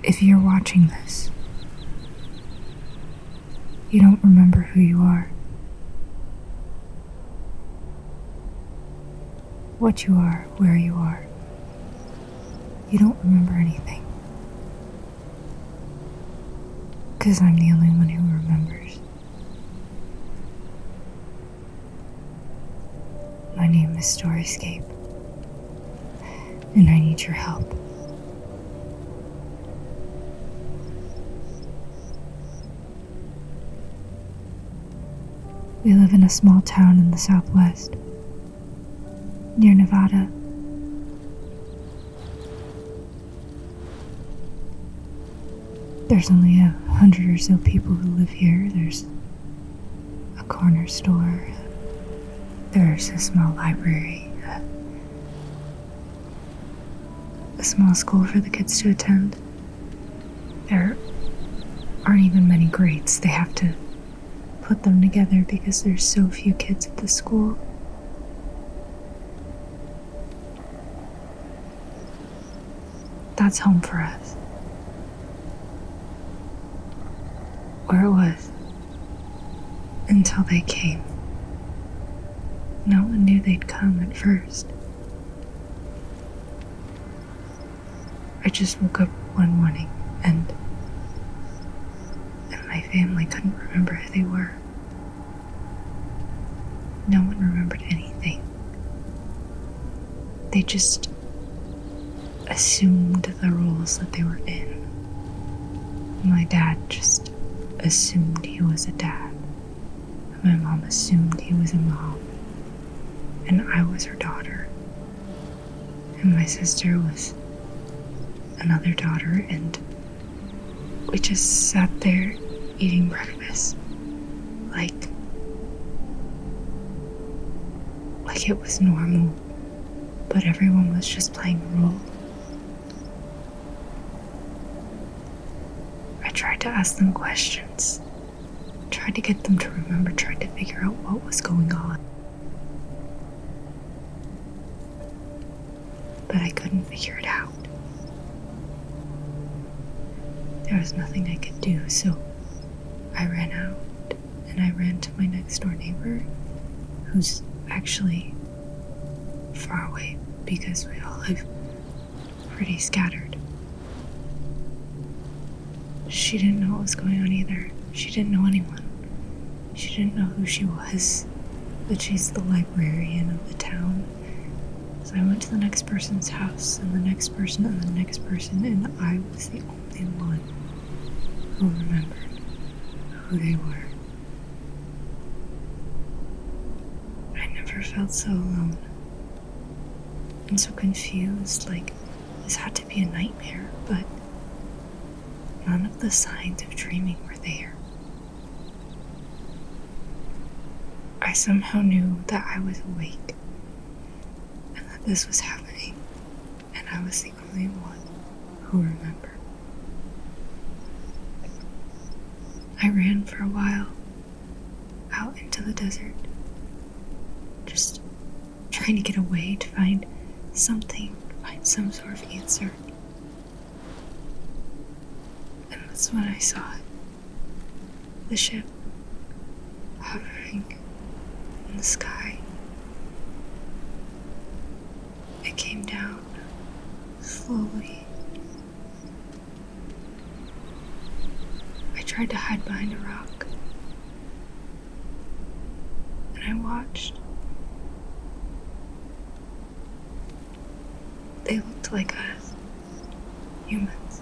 If you're watching this, you don't remember who you are, what you are, where you are. You don't remember anything. 'Cause I'm the only one who remembers. My name is Storyscape, and I need your help. We live in a small town in the southwest, near Nevada. There's only 100 or so people who live here. There's a corner store. There's a small library. A small school for the kids to attend. There aren't even many grades. They have to put them together because there's so few kids at the school. That's home for us. Where it was. Until they came. No one knew they'd come at first. I just woke up one morning and my family couldn't remember who they were. No one remembered anything. They just assumed the roles that they were in. My dad just assumed he was a dad. My mom assumed he was a mom. And I was her daughter. And my sister was another daughter, and we just sat there eating breakfast like it was normal, but everyone was just playing a role. I tried to ask them questions, tried to get them to remember, tried to figure out what was going on. But I couldn't figure it out. There was nothing I could do, so I ran out and I ran to my next door neighbor, who's actually far away because we all live pretty scattered. She didn't know what was going on either. She didn't know anyone. She didn't know who she was, but she's the librarian of the town. So I went to the next person's house, and the next person, and the next person, and I was the only one who remembered who they were. I never felt so alone and so confused, like this had to be a nightmare, but none of the signs of dreaming were there. I somehow knew that I was awake and that this was happening, and I was the only one who remembered. I ran for a while out into the desert, just trying to get away, to find something, find some sort of answer. And that's when I saw it. The ship hovering in the sky. It came down slowly. I tried to hide behind a rock, and I watched. They looked like us, humans.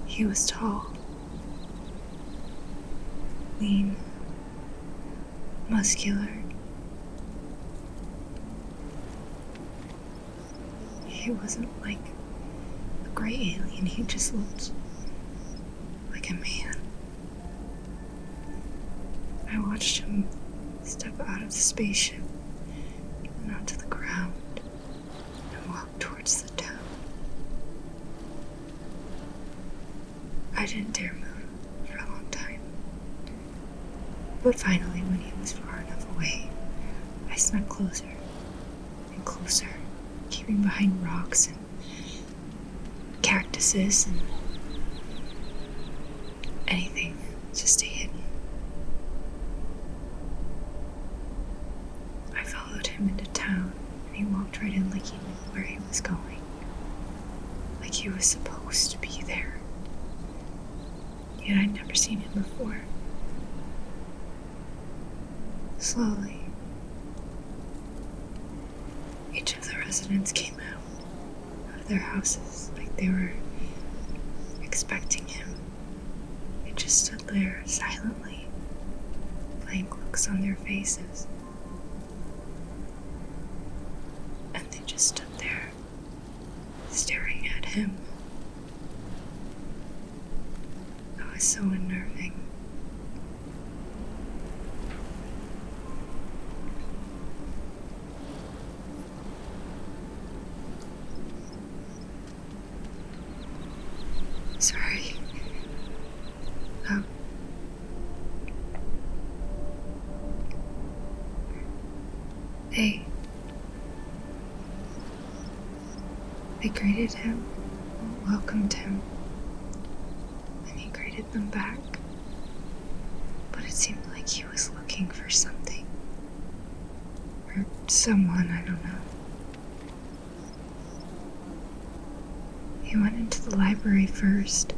He was tall, lean, muscular. He wasn't like a gray alien, he just looked like a man. I watched him step out of the spaceship and onto the ground and walk towards the town. I didn't dare move for a long time. But finally, when he was far enough away, I snuck closer and closer, keeping behind rocks and cactuses and anything to stay hidden. I followed him into town, and he walked right in like he knew where he was going. Like he was supposed to be there. Yet I'd never seen him before. Slowly, each of the residents came out of their houses like they were expecting him. They just stood there silently, blank looks on their faces. And they just stood there, staring at him. It was so unnerving. Sorry. They greeted him, welcomed him, and he greeted them back. But it seemed like he was looking for something. Or someone, I don't know. He went into the library first.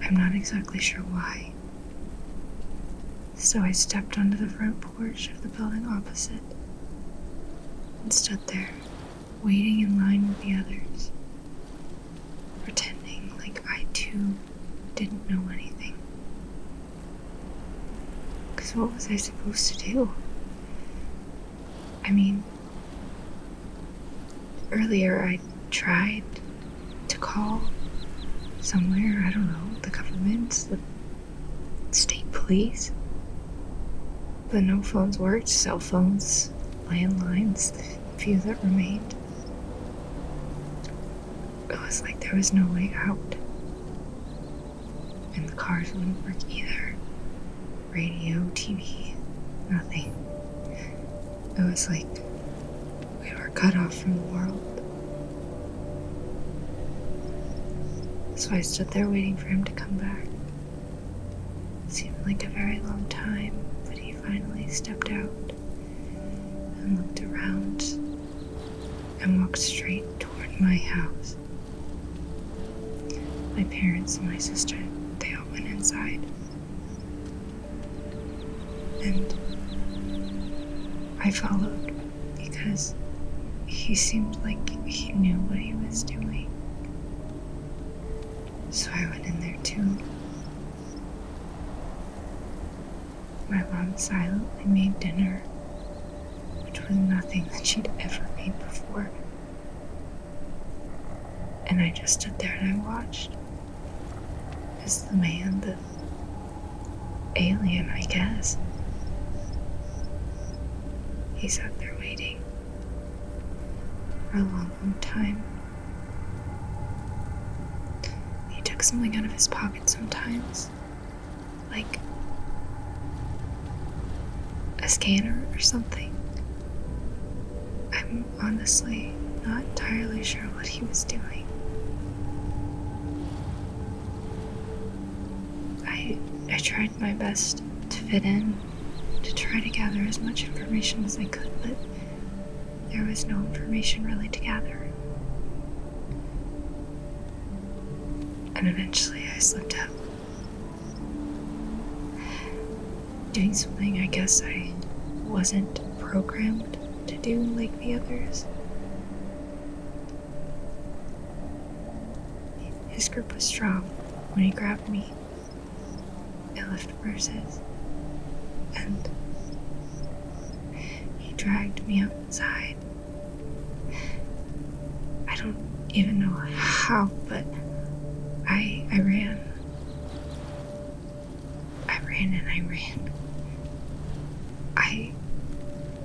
I'm not exactly sure why. So I stepped onto the front porch of the building opposite and stood there, waiting in line with the others, pretending like I too didn't know anything. Because what was I supposed to do? I mean, earlier I tried to call somewhere, I don't know, the government, the state police. But no phones worked, cell phones, landlines, the few that remained. It was like there was no way out. And the cars wouldn't work either. Radio, TV, nothing. It was like we were cut off from the world. So I stood there waiting for him to come back. It seemed like a very long time, but he finally stepped out and looked around and walked straight toward my house. My parents and my sister, they all went inside. And I followed because he seemed like he knew what he was doing. So I went in there too. My mom silently made dinner, which was nothing that she'd ever made before. And I just stood there and I watched as the man, the alien, I guess, he sat there waiting for a long, long time. He took something out of his pocket sometimes, like a scanner or something. I'm honestly not entirely sure what he was doing. I tried my best to fit in, to try to gather as much information as I could, but there was no information really to gather. And eventually I slipped out, doing something I guess I wasn't programmed to do like the others. His grip was strong when he grabbed me. It left bruises, and he dragged me outside. I don't even know how, but I ran. I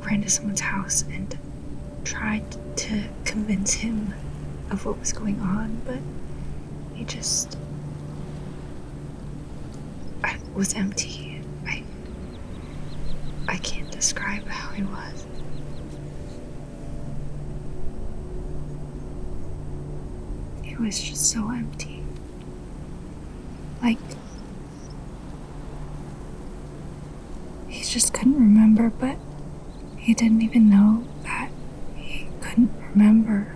ran to someone's house and tried to convince him of what was going on, but he just was empty. I can't describe how he was. He It was just so empty. Like, he just couldn't remember, but he didn't even know that he couldn't remember.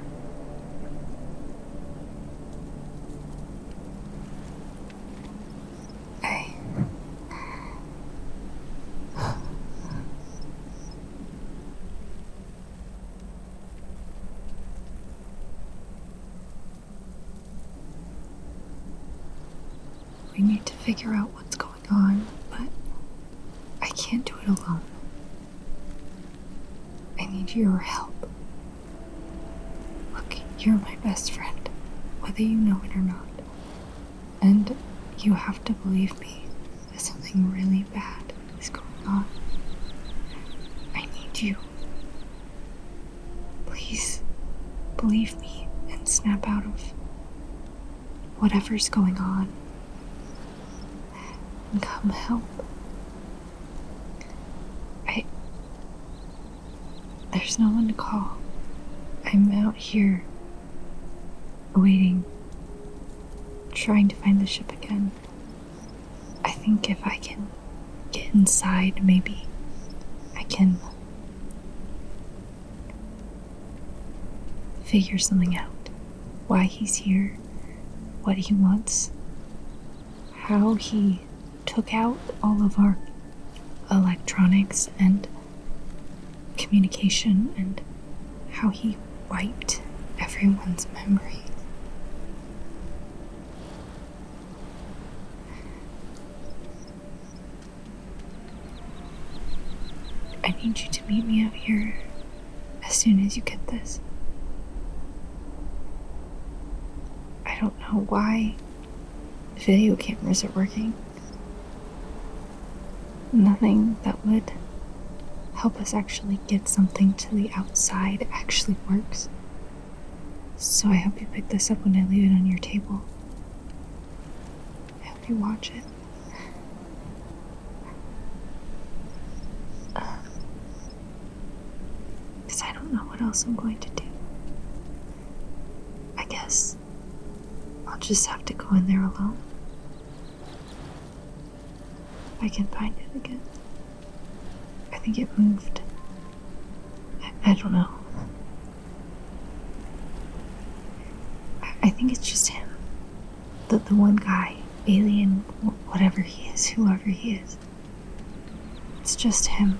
We need to figure out what's going on, but I can't do it alone. I need your help. Look, you're my best friend, whether you know it or not. And you have to believe me that something really bad is going on. I need you. Please, believe me and snap out of whatever's going on. And come help. There's no one to call. I'm out here, waiting, trying to find the ship again. I think if I can get inside, maybe I can figure something out. Why he's here, what he wants, how he took out all of our electronics and communication, and how he wiped everyone's memory. I need you to meet me out here as soon as you get this. I don't know why the video cameras are working. Nothing that would help us actually get something to the outside actually works. So I hope you pick this up when I leave it on your table. I hope you watch it. Because I don't know what else I'm going to do. I guess I'll just have to go in there alone. If I can find it again. I think it moved. I don't know. I think it's just him. The one guy, alien, whatever he is, whoever he is. It's just him.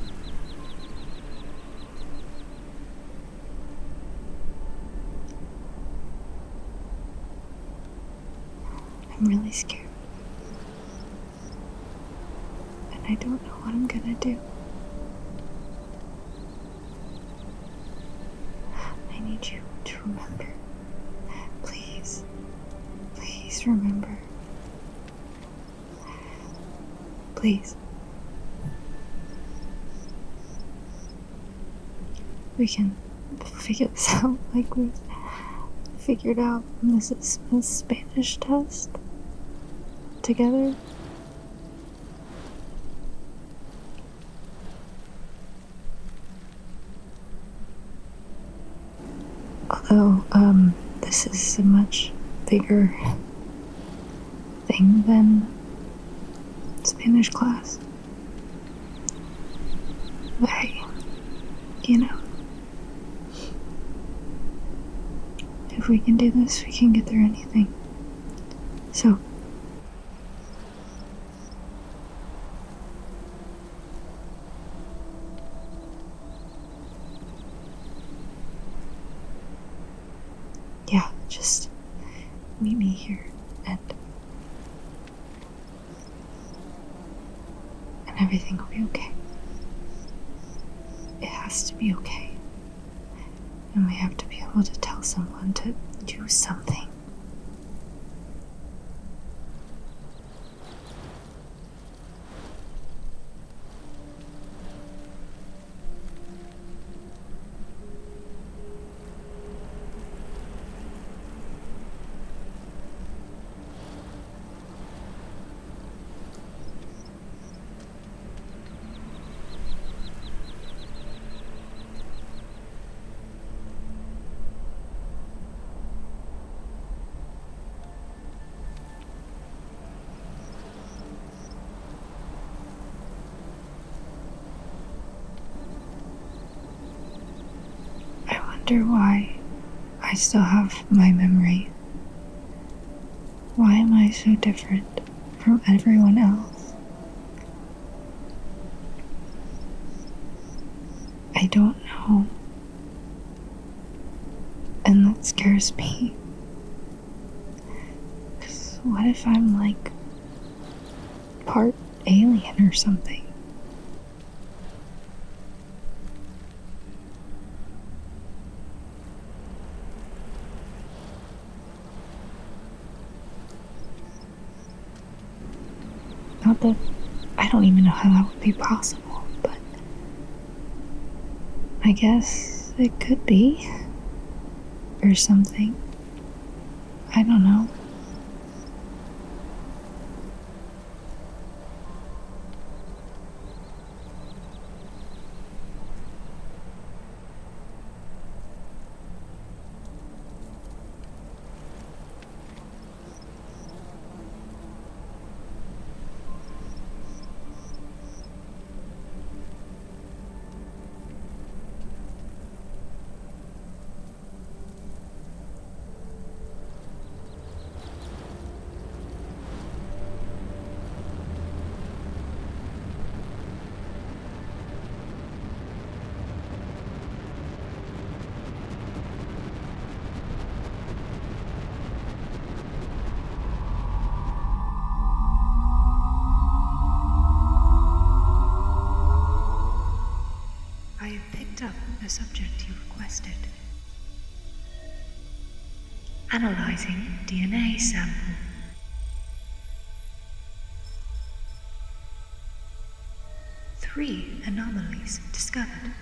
I'm really scared. And I don't know what I'm gonna do. I need you to remember. Please. Please remember. Please. We can figure this out like we figured out Mrs. Smith's Spanish test together. Although, this is a much bigger thing than Spanish class. But hey, if we can do this, we can get through anything. So, yeah, just meet me here and everything will be okay. It has to be okay. And we have to be able to tell someone to do something. wonder why I still have my memory. Why am I so different from everyone else? I don't know. And that scares me. 'Cause what if I'm like part alien or something? Not that I don't even know how that would be possible, but I guess it could be. Or something. I don't know. I have picked up the subject you requested. Analyzing DNA sample. Three anomalies discovered.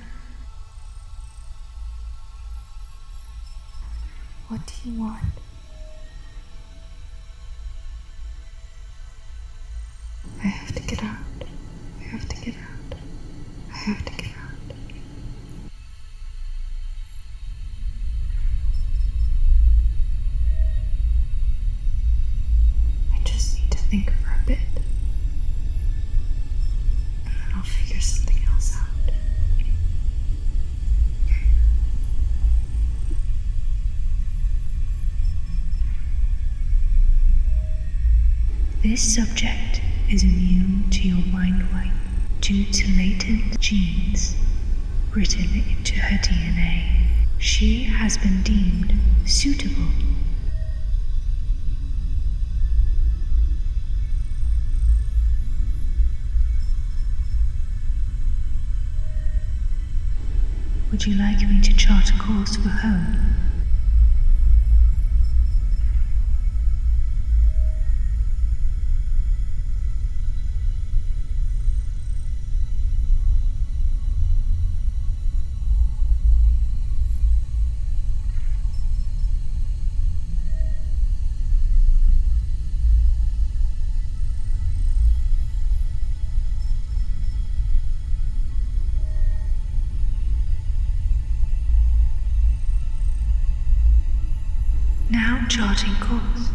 What do you want? I have to get out. I have to get out. I have to get out. I just need to think for a bit. And then I'll figure something else out. This subject is immune to your mind wipe due to latent genes written into her DNA. She has been deemed suitable. Would you like me to chart a course for home? Now charting course.